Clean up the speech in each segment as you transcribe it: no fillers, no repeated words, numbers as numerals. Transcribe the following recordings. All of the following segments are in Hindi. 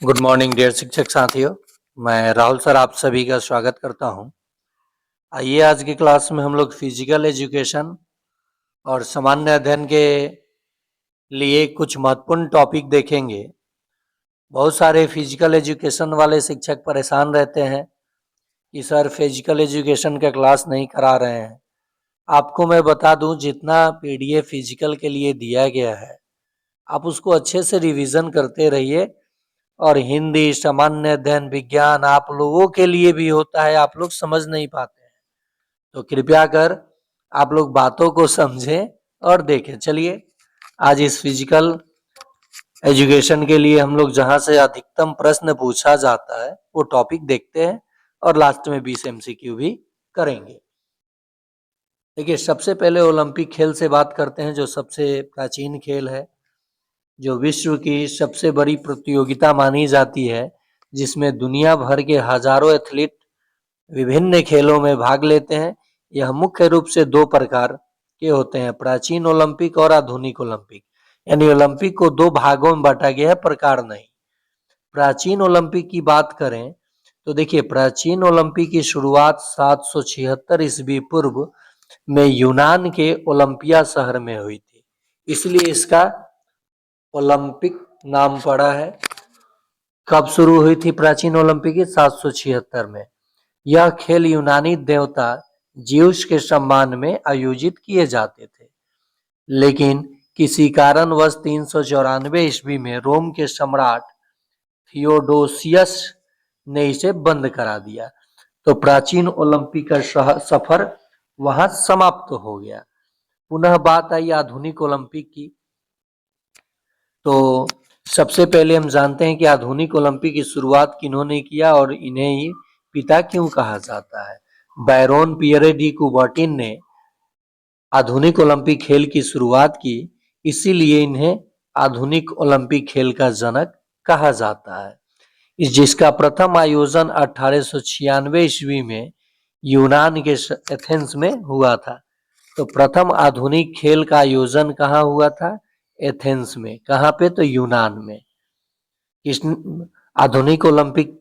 गुड मॉर्निंग डियर शिक्षक साथियों। मैं राहुल सर आप सभी का स्वागत करता हूं। आइए आज की क्लास में हम लोग फिजिकल एजुकेशन और सामान्य अध्ययन के लिए कुछ महत्वपूर्ण टॉपिक देखेंगे। बहुत सारे फिजिकल एजुकेशन वाले शिक्षक परेशान रहते हैं कि सर फिजिकल एजुकेशन का क्लास नहीं करा रहे हैं। आपको मैं बता दूं, जितना पीडीएफ फिजिकल के लिए दिया गया है आप उसको अच्छे से रिवीजन करते रहिए। और हिंदी, सामान्य अध्ययन, विज्ञान आप लोगों के लिए भी होता है, आप लोग समझ नहीं पाते हैं, तो कृपया कर आप लोग बातों को समझें और देखें। चलिए आज इस फिजिकल एजुकेशन के लिए हम लोग जहां से अधिकतम प्रश्न पूछा जाता है वो टॉपिक देखते हैं और लास्ट में 20 एमसीक्यू भी करेंगे। देखिए सबसे पहले ओलंपिक खेल से बात करते हैं, जो सबसे प्राचीन खेल है, जो विश्व की सबसे बड़ी प्रतियोगिता मानी जाती है, जिसमें दुनिया भर के हजारों एथलीट विभिन्न खेलों में भाग लेते हैं। यह मुख्य रूप से दो प्रकार के होते हैं, प्राचीन ओलंपिक और आधुनिक ओलंपिक। यानी ओलंपिक को दो भागों में बांटा गया है, प्रकार नहीं। प्राचीन ओलंपिक की बात करें तो देखिए प्राचीन ओलंपिक की शुरुआत 776 ईस्वी पूर्व में यूनान के ओलंपिया शहर में हुई थी, इसलिए इसका ओलंपिक नाम पड़ा है। कब शुरू हुई थी प्राचीन ओलंपिक? 776 में। यह खेल यूनानी देवता ज्यूस के सम्मान में आयोजित किए जाते थे, लेकिन किसी कारणवश 394 ईस्वी में रोम के सम्राट थियोडोसियस ने इसे बंद करा दिया, तो प्राचीन ओलंपिक का सफर वहां समाप्त हो गया। पुनः बात आई आधुनिक ओलंपिक की, तो सबसे पहले हम जानते हैं कि आधुनिक ओलंपिक की शुरुआत किन्होंने किया और इन्हें ही पिता क्यों कहा जाता है। बैरोन पियरे डी कुबर्टिन ने आधुनिक ओलंपिक खेल की शुरुआत की, इसीलिए इन्हें आधुनिक ओलंपिक खेल का जनक कहा जाता है। जिसका प्रथम आयोजन 1896 ईस्वी में यूनान के एथेंस में हुआ था। तो प्रथम आधुनिक खेल का आयोजन कहाँ हुआ था? एथेंस में। कहाँ पे? तो यूनान में। इस आधुनिक ओलंपिक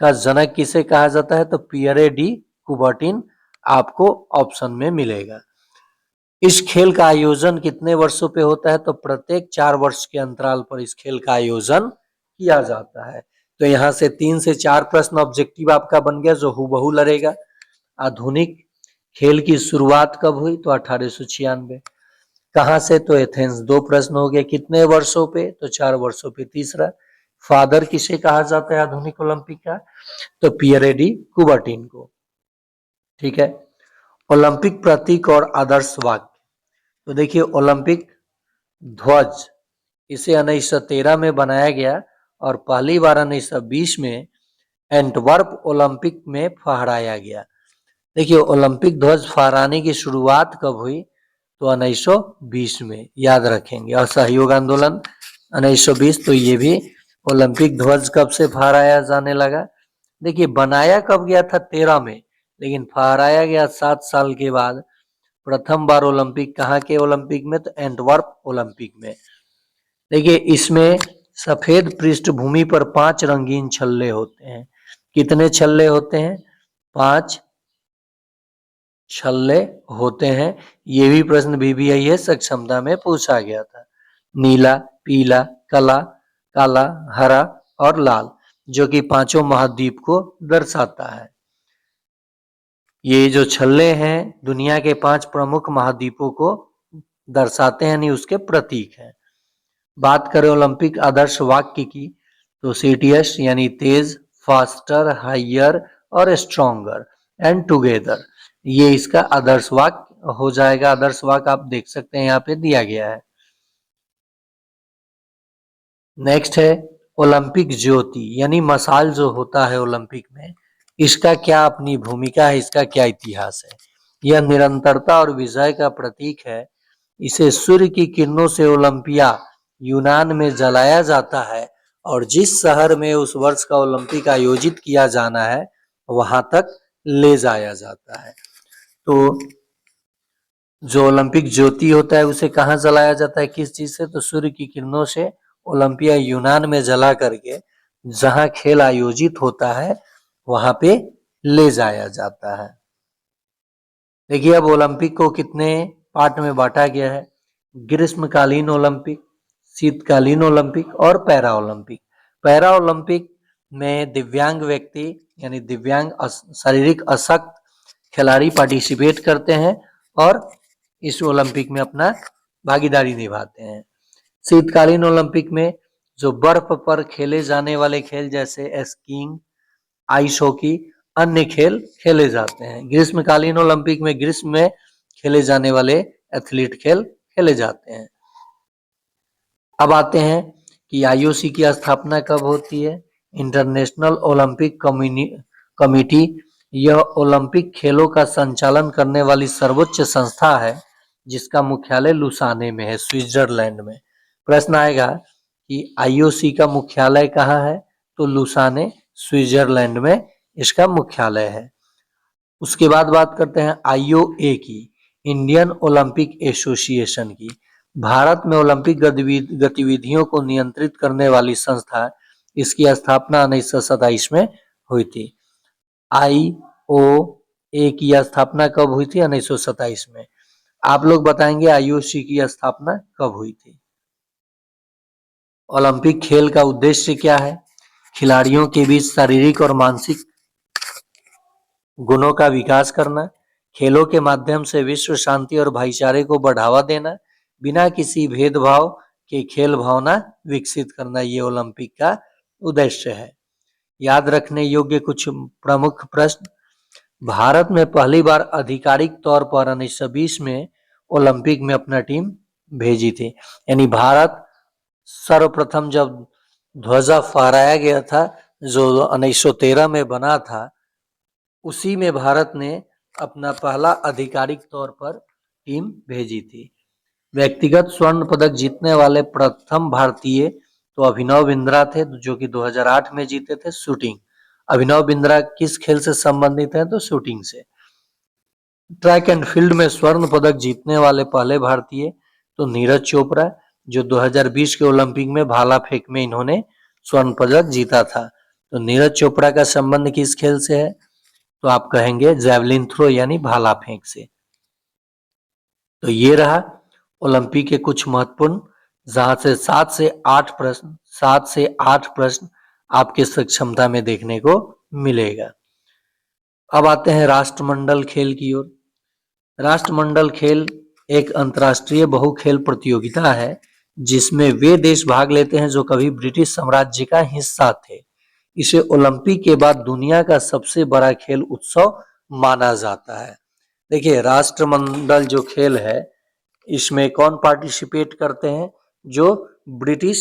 का जनक किसे कहा जाता है? तो पियरे डी कुबर्टिन आपको ऑप्शन में मिलेगा। इस खेल का आयोजन कितने वर्षों पे होता है? तो प्रत्येक 4 वर्ष के अंतराल पर इस खेल का आयोजन किया जाता है। तो यहाँ से 3 से 4 प्रश्न ऑब्जेक्टिव आपका बन गया जो हूबहू लड़ेगा। आधुनिक खेल की शुरुआत कब हुई? तो 1896। कहाँ से? तो एथेंस। 2 प्रश्न हो गए। कितने वर्षों पे? तो 4 वर्षों पे। तीसरा, फादर किसे कहा जाता है आधुनिक ओलंपिक का? तो पियरे डी कुबर्टिन को। ठीक है। ओलंपिक प्रतीक और आदर्श वाक्य। तो देखिए ओलंपिक ध्वज, इसे 1913 में बनाया गया और पहली बार 1920 में एंटवर्प ओलंपिक में फहराया गया। देखिए ओलंपिक ध्वज फहराने की शुरुआत कब हुई? तो 1920 में, याद रखेंगे। और सहयोग आंदोलन 1920, तो ये भी ओलंपिक ध्वज कब से फहराया जाने लगा? देखिए बनाया कब गया था? 13 में, लेकिन फहराया गया 7 साल के बाद। प्रथम बार ओलंपिक कहाँ के ओलंपिक में? तो एंटवर्प ओलंपिक में। देखिए इसमें सफेद पृष्ठभूमि पर 5 रंगीन छल्ले होते हैं। कितने छल्ले होते हैं? 5 छल्ले होते हैं। ये भी प्रश्न BBIS क्षमता में पूछा गया था। नीला, पीला, काला, हरा और लाल, जो कि पांचों महाद्वीप को दर्शाता है। ये जो छल्ले हैं दुनिया के 5 प्रमुख महाद्वीपों को दर्शाते हैं, यानी उसके प्रतीक हैं। बात करें ओलंपिक आदर्श वाक्य की, तो CTS यानी तेज, फास्टर, हायर और स्ट्रॉन्गर एंड टुगेदर, ये इसका आदर्श वाक्य हो जाएगा। आदर्श वाक्य आप देख सकते हैं यहाँ पे दिया गया है। नेक्स्ट है ओलंपिक ज्योति, यानी मशाल जो होता है ओलंपिक में, इसका क्या अपनी भूमिका है, इसका क्या इतिहास है? यह निरंतरता और विजय का प्रतीक है। इसे सूर्य की किरणों से ओलंपिया यूनान में जलाया जाता है और जिस शहर में उस वर्ष का ओलंपिक आयोजित किया जाना है वहां तक ले जाया जाता है। तो जो ओलंपिक ज्योति होता है उसे कहाँ जलाया जाता है, किस चीज से? तो सूर्य की किरणों से ओलंपिया यूनान में जला करके जहां खेल आयोजित होता है वहां पे ले जाया जाता है। देखिए अब ओलंपिक को कितने पार्ट में बांटा गया है। ग्रीष्मकालीन ओलंपिक, शीतकालीन ओलंपिक और पैरा ओलंपिक। पैरा ओलंपिक में दिव्यांग व्यक्ति यानी दिव्यांग शारीरिक अशक्त खिलाड़ी पार्टिसिपेट करते हैं और इस ओलंपिक में अपना भागीदारी निभाते हैं। शीतकालीन ओलंपिक में जो बर्फ पर खेले जाने वाले खेल जैसे स्कीइंग, आइस हॉकी, अन्य खेल खेले जाते हैं। ग्रीष्मकालीन ओलंपिक में ग्रीष्म में खेले जाने वाले एथलीट खेल खेले जाते हैं। अब आते हैं कि आईओसी की स्थापना कब होती है। इंटरनेशनल ओलंपिक कमिटी यह ओलंपिक खेलों का संचालन करने वाली सर्वोच्च संस्था है जिसका मुख्यालय लुसाने में है, स्विट्जरलैंड में। प्रश्न आएगा कि आईओसी का मुख्यालय कहाँ है, तो लुसाने स्विट्जरलैंड में इसका मुख्यालय है। उसके बाद बात करते हैं आईओए की, इंडियन ओलंपिक एसोसिएशन की। भारत में ओलंपिक गतिविधियों को नियंत्रित करने वाली संस्था, इसकी स्थापना 1927 में हुई थी। आईओए की स्थापना कब हुई थी? 1927 में। आप लोग बताएंगे आईओसी की स्थापना कब हुई थी। ओलंपिक खेल का उद्देश्य क्या है? खिलाड़ियों के बीच शारीरिक और मानसिक गुणों का विकास करना, खेलों के माध्यम से विश्व शांति और भाईचारे को बढ़ावा देना, बिना किसी भेदभाव के खेल भावना विकसित करना, ये ओलंपिक का उद्देश्य है। याद रखने योग्य कुछ प्रमुख प्रश्न। भारत में पहली बार आधिकारिक तौर पर 1920 में ओलंपिक में अपना टीम भेजी थी। यानी भारत सर्वप्रथम जब ध्वजा फहराया गया था जो 1913 में बना था, उसी में भारत ने अपना पहला आधिकारिक तौर पर टीम भेजी थी। व्यक्तिगत स्वर्ण पदक जीतने वाले प्रथम भारतीय तो अभिनव बिंद्रा थे जो कि 2008 में जीते थे शूटिंग। अभिनव बिंद्रा किस खेल से संबंधित है? तो शूटिंग से। ट्रैक एंड फील्ड में स्वर्ण पदक जीतने वाले पहले भारतीय तो नीरज चोपड़ा, जो 2020 के ओलंपिक में भाला फेंक में इन्होंने स्वर्ण पदक जीता था। तो नीरज चोपड़ा का संबंध किस खेल से है? तो आप कहेंगे जैवलिन थ्रो यानी भाला फेंक से। तो ये रहा ओलंपिक के कुछ महत्वपूर्ण, जहां से 7 से 8 प्रश्न आपके क्षमता में देखने को मिलेगा। अब आते हैं राष्ट्रमंडल खेल की ओर। राष्ट्रमंडल खेल एक अंतर्राष्ट्रीय बहुखेल प्रतियोगिता है जिसमें वे देश भाग लेते हैं जो कभी ब्रिटिश साम्राज्य का हिस्सा थे। इसे ओलंपिक के बाद दुनिया का सबसे बड़ा खेल उत्सव माना जाता है। देखिए राष्ट्रमंडल जो खेल है इसमें कौन पार्टिसिपेट करते हैं? जो ब्रिटिश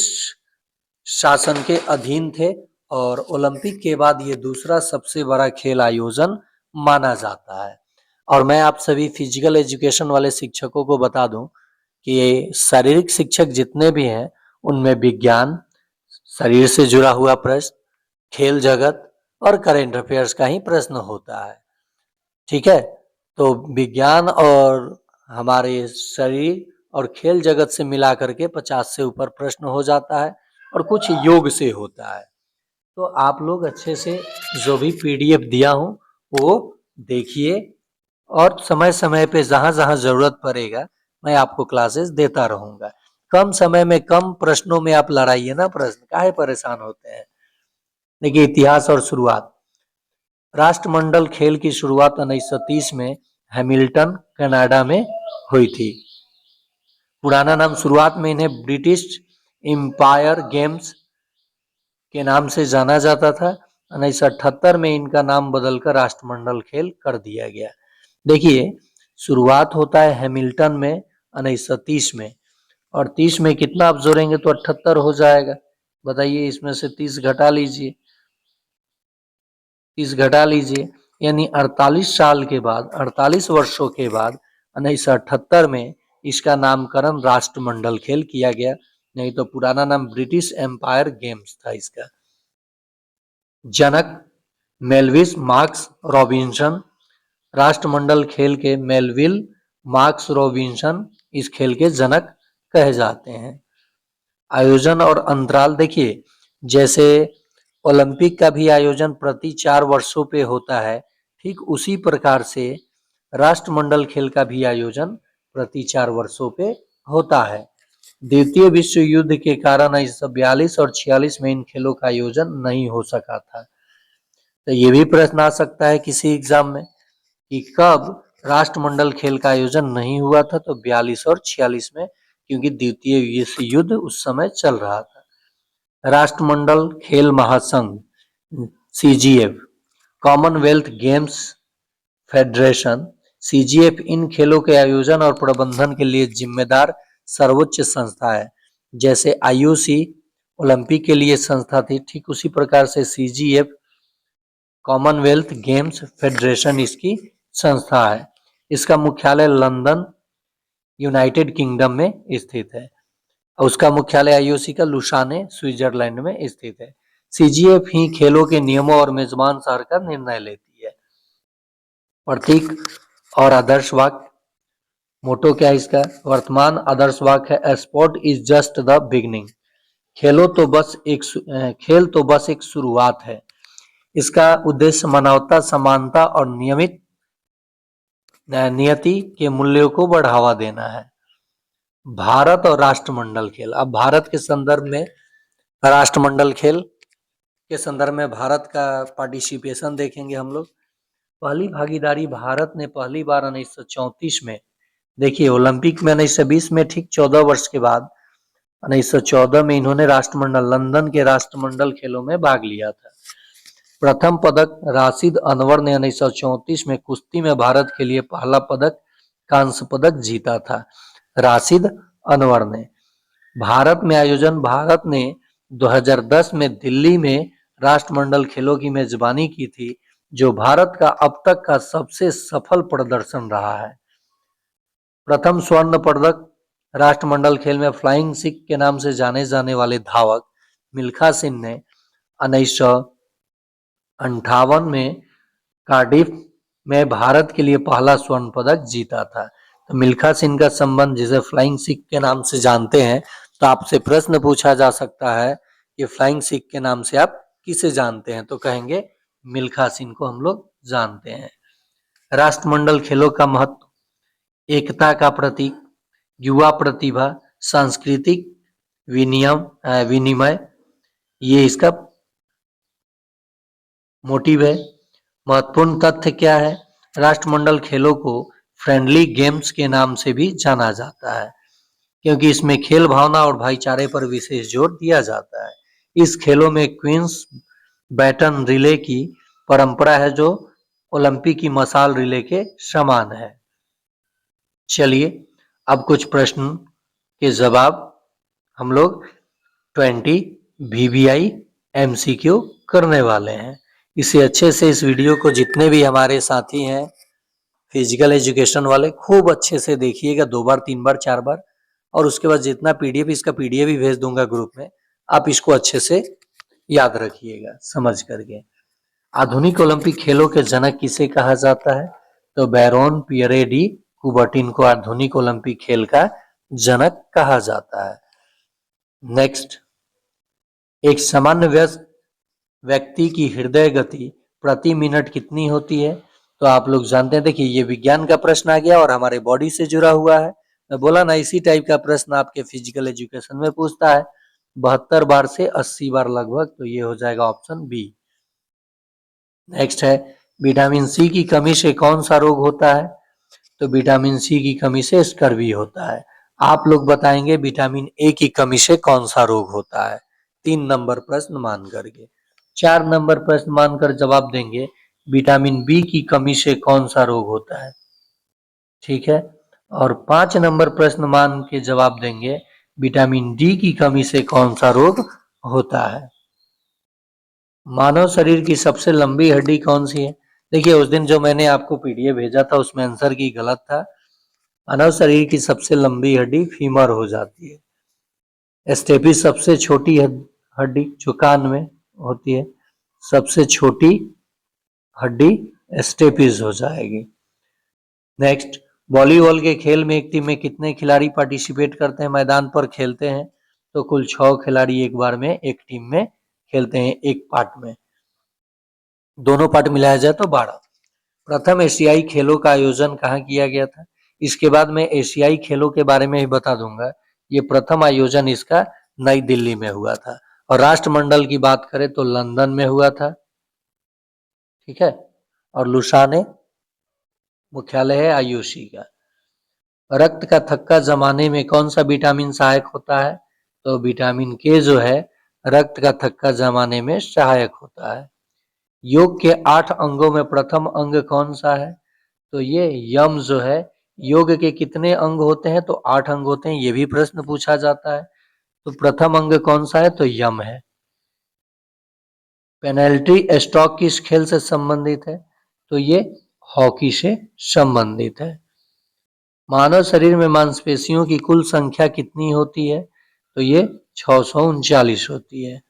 शासन के अधीन थे, और ओलंपिक के बाद ये दूसरा सबसे बड़ा खेल आयोजन माना जाता है। और मैं आप सभी फिजिकल एजुकेशन वाले शिक्षकों को बता दूं कि ये शारीरिक शिक्षक जितने भी हैं उनमें विज्ञान, शरीर से जुड़ा हुआ प्रश्न, खेल जगत और करेंट अफेयर्स का ही प्रश्न होता है। ठीक है, तो विज्ञान और हमारे शरीर और खेल जगत से मिला करके 50 से ऊपर प्रश्न हो जाता है और कुछ योग से होता है। तो आप लोग अच्छे से जो भी पीडीएफ दिया हूं वो देखिए और समय समय पे जहां जहां जरूरत पड़ेगा मैं आपको क्लासेस देता रहूंगा। कम समय में कम प्रश्नों में आप लड़ाइए ना प्रश्न, काहे परेशान होते हैं। देखिए इतिहास और शुरुआत। राष्ट्रमंडल खेल की शुरुआत 1930 में हैमिल्टन कनाडा में हुई थी। पुराना नाम, शुरुआत में इन्हें ब्रिटिश एम्पायर गेम्स के नाम से जाना जाता था। 1978 में इनका नाम बदलकर राष्ट्रमंडल खेल कर दिया गया। देखिए शुरुआत होता है हैमिल्टन में 1930 में, और 30 में कितना आप जोड़ेंगे तो 78 हो जाएगा। बताइए इसमें से 30 घटा लीजिए, 30 घटा लीजिए, यानी 48 साल के बाद, 48 वर्षों के बाद 1978 में इसका नामकरण राष्ट्रमंडल खेल किया गया। नहीं तो पुराना नाम ब्रिटिश एम्पायर गेम्स था इसका। जनक मेलविल मार्कस रॉबिन्सन, राष्ट्रमंडल खेल के मेलविल मार्कस रॉबिन्सन इस खेल के जनक कहे जाते हैं। आयोजन और अंतराल। देखिए जैसे ओलंपिक का भी आयोजन प्रति 4 वर्षों पे होता है, ठीक उसी प्रकार से राष्ट्रमंडल खेल का भी आयोजन प्रति 4 वर्षों पे होता है। द्वितीय विश्व युद्ध के कारण 1942 और 46 में इन खेलों का आयोजन नहीं हो सका था। तो ये भी प्रश्न आ सकता है किसी एग्जाम में कि कब राष्ट्रमंडल खेल का आयोजन नहीं हुआ था, तो 42 और 46 में, क्योंकि द्वितीय विश्व युद्ध उस समय चल रहा था। राष्ट्रमंडल खेल महासंघ CGF, Commonwealth games federation CGF इन खेलों के आयोजन और प्रबंधन के लिए जिम्मेदार सर्वोच्च संस्था है। जैसे IOC ओलंपिक के लिए संस्था थी, ठीक उसी प्रकार से CGF कॉमनवेल्थ गेम्स फेडरेशन इसकी संस्था है। इसका मुख्यालय लंदन यूनाइटेड किंगडम में स्थित है। उसका मुख्यालय IOC का लुसाने स्विट्जरलैंड में स्थित है। CGF ही खेलों के नियमों और मेजबान शहर का निर्णय लेती है। प्रतीक और आदर्श वाक्य, मोटो क्या है इसका? वर्तमान आदर्श वाक्य है sport is just the beginning, खेल तो बस एक शुरुआत है। इसका उद्देश्य मानवता, समानता और नियति के मूल्यों को बढ़ावा देना है। भारत और राष्ट्रमंडल खेल, अब भारत के संदर्भ में राष्ट्रमंडल खेल के संदर्भ में भारत का पार्टिसिपेशन देखेंगे हम लोग। पहली भागीदारी भारत ने पहली बार 1934 में, देखिए ओलंपिक में 1920 में, ठीक 14 वर्ष के बाद 1914 में इन्होंने राष्ट्रमंडल लंदन के राष्ट्रमंडल खेलों में भाग लिया था। प्रथम पदक राशिद अनवर ने 1934 में कुश्ती में भारत के लिए पहला पदक, कांस्य पदक जीता था। राशिद अनवर ने भारत में आयोजन, भारत ने 2010 में दिल्ली में राष्ट्रमंडल खेलों की मेजबानी की थी, जो भारत का अब तक का सबसे सफल प्रदर्शन रहा है। प्रथम स्वर्ण पदक राष्ट्रमंडल खेल में फ्लाइंग सिख के नाम से जाने जाने वाले धावक मिल्खा सिंह ने 1958 में कार्डिफ में भारत के लिए पहला स्वर्ण पदक जीता था। तो मिल्खा सिंह का संबंध, जिसे फ्लाइंग सिख के नाम से जानते हैं, तो आपसे प्रश्न पूछा जा सकता है कि फ्लाइंग सिख के नाम से आप किसे जानते हैं, तो कहेंगे मिल्खा सिंह को हम लोग जानते हैं। राष्ट्रमंडल खेलों का महत्व, एकता का प्रतीक, युवा प्रतिभा, सांस्कृतिक विनिमय, ये इसका मोटिव है। महत्वपूर्ण तथ्य क्या है? राष्ट्रमंडल खेलों को फ्रेंडली गेम्स के नाम से भी जाना जाता है, क्योंकि इसमें खेल भावना और भाईचारे पर विशेष जोर दिया जाता है। इस खेलों में क्वींस बैटन रिले की परंपरा है, जो ओलंपिक की मशाल रिले के समान है। चलिए अब कुछ प्रश्न के जवाब हम लोग 20 VBI MCQ करने वाले हैं। इसे अच्छे से, इस वीडियो को जितने भी हमारे साथी हैं फिजिकल एजुकेशन वाले, खूब अच्छे से देखिएगा, 2 बार 3 बार 4 बार, और उसके बाद जितना PDF, इसका PDF भी भेज दूंगा ग्रुप में, आप इसको अच्छे से याद रखिएगा समझ करके। आधुनिक ओलंपिक खेलों के जनक किसे कहा जाता है? तो बैरोन पियरे डी कुबर्टिन को आधुनिक ओलंपिक खेल का जनक कहा जाता है। नेक्स्ट, एक सामान्य व्यक्ति की हृदय गति प्रति मिनट कितनी होती है? तो आप लोग जानते हैं, देखिए ये विज्ञान का प्रश्न आ गया और हमारे बॉडी से जुड़ा हुआ है। मैं बोला ना, इसी टाइप का प्रश्न आपके फिजिकल एजुकेशन में पूछता है, 72 बार से 80 बार लगभग, तो ये हो जाएगा ऑप्शन बी। नेक्स्ट है, विटामिन सी की कमी से कौन सा रोग होता है? तो विटामिन सी की कमी से स्कर्वी होता है। आप लोग बताएंगे विटामिन ए की कमी से कौन सा रोग होता है? 3 नंबर प्रश्न मान करके। 4 नंबर प्रश्न मानकर जवाब देंगे विटामिन बी की कमी से कौन सा रोग होता है, ठीक है। और 5 नंबर प्रश्न मान के जवाब देंगे विटामिन डी की कमी से कौन सा रोग होता है। मानव शरीर की सबसे लंबी हड्डी कौन सी है? देखिए उस दिन जो मैंने आपको PDF भेजा था उसमें आंसर की गलत था। मानव शरीर की सबसे लंबी हड्डी फीमर हो जाती है। स्टेपिस सबसे छोटी हड्डी जो कान में होती है, सबसे छोटी हड्डी स्टेपिस हो जाएगी। नेक्स्ट, वॉलीबॉल के खेल में एक टीम में कितने खिलाड़ी पार्टिसिपेट करते हैं, मैदान पर खेलते हैं? तो कुल 6 खिलाड़ी एक बार में एक टीम में खेलते हैं एक पार्ट में, दोनों पार्ट मिलाया जाए तो 12। प्रथम एशियाई खेलों का आयोजन कहाँ किया गया था? इसके बाद मैं एशियाई खेलों के बारे में ही बता दूंगा। ये प्रथम आयोजन इसका नई दिल्ली में हुआ था, और राष्ट्रमंडल की बात करें तो लंदन में हुआ था, ठीक है। और लुसाने मुख्यालय है आयुषी का। रक्त का थक्का जमाने में कौन सा विटामिन सहायक होता है? तो विटामिन के जो है रक्त का थक्का जमाने में सहायक होता है। योग के 8 अंगों में प्रथम अंग कौन सा है? तो ये यम जो है। योग के कितने अंग होते हैं? तो 8 अंग होते हैं, ये भी प्रश्न पूछा जाता है। तो प्रथम अंग कौन सा है? तो यम है। पेनल्टी स्ट्रोक किस खेल से संबंधित है? तो ये हॉकी से संबंधित है। मानव शरीर में मांसपेशियों की कुल संख्या कितनी होती है? तो ये 639 होती है।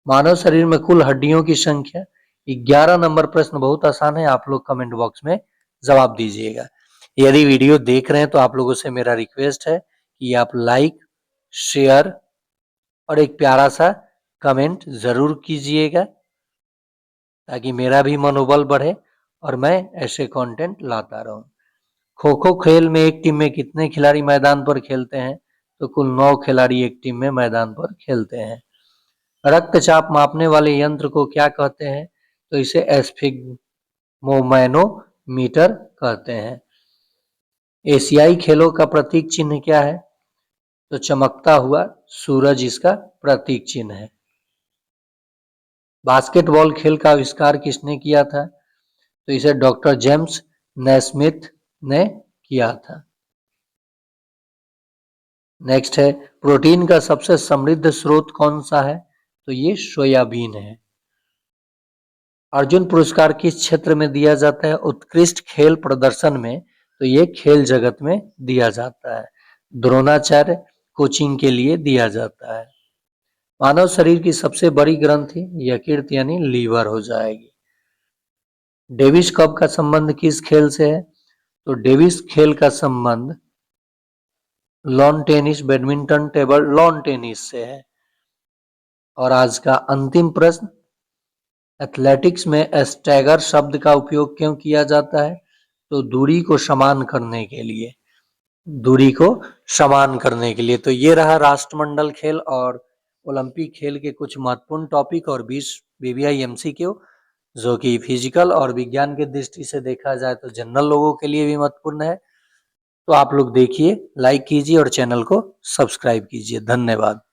मानव शरीर में कुल हड्डियों की संख्या? 11 नंबर प्रश्न बहुत आसान है, आप लोग कमेंट बॉक्स में जवाब दीजिएगा। यदि वीडियो देख रहे हैं तो आप लोगों से मेरा रिक्वेस्ट है कि आप लाइक, शेयर और एक प्यारा सा कमेंट जरूर कीजिएगा, ताकि मेरा भी मनोबल बढ़े और मैं ऐसे कंटेंट लाता रहूं। खो खो खेल में एक टीम में कितने खिलाड़ी मैदान पर खेलते हैं? तो कुल 9 खिलाड़ी एक टीम में मैदान पर खेलते हैं। रक्तचाप मापने वाले यंत्र को क्या कहते हैं? तो इसे एस्फिग्मोमैनोमीटर कहते हैं। एशियाई खेलों का प्रतीक चिन्ह क्या है? तो चमकता हुआ सूरज इसका प्रतीक चिन्ह है। बास्केटबॉल खेल का आविष्कार किसने किया था? तो इसे डॉक्टर जेम्स नैस्मिथ ने किया था। नेक्स्ट है, प्रोटीन का सबसे समृद्ध स्रोत कौन सा है? तो ये सोयाबीन है। अर्जुन पुरस्कार किस क्षेत्र में दिया जाता है? उत्कृष्ट खेल प्रदर्शन में। तो ये खेल जगत में दिया जाता है। द्रोणाचार्य कोचिंग के लिए दिया जाता है। मानव शरीर की सबसे बड़ी ग्रंथि? यकृत यानी लीवर हो जाएगी। डेविस कप का संबंध किस खेल से है? तो डेविस खेल का संबंध lawn tennis, badminton, table lawn tennis से है। और आज का अंतिम प्रश्न, एथलेटिक्स में स्टैगर शब्द का उपयोग क्यों किया जाता है? तो दूरी को समान करने के लिए, दूरी को समान करने के लिए। तो ये रहा राष्ट्रमंडल खेल और ओलंपिक खेल के कुछ महत्वपूर्ण टॉपिक और 20 बीबीआई एमसीक्यू, जो कि फिजिकल और विज्ञान की दृष्टि से देखा जाए तो जनरल लोगों के लिए भी महत्वपूर्ण है। तो आप लोग देखिए, लाइक कीजिए और चैनल को सब्सक्राइब कीजिए। धन्यवाद।